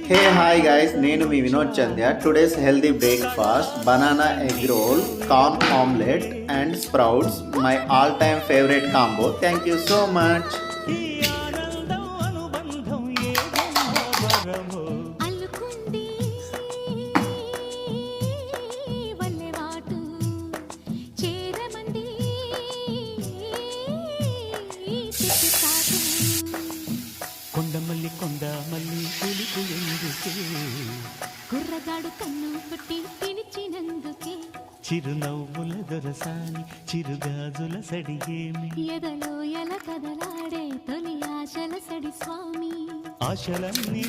Hey hi guys, నేను మీ Vinod చంద్య. Today's healthy breakfast, banana egg roll, corn omelette and sprouts, my all time favorite combo. Thank you so much. కొండమల్లి పులుపు ఎందుకే కుర్రగాడు కన్ను పట్టి పిలిచినందుకే చిరునవ్వుల దొరసాని చిరుగాజుల సడిగేమి ఎదలో ఎల కదలాడే తొలి ఆశల సడి స్వామి ఆశలన్నీ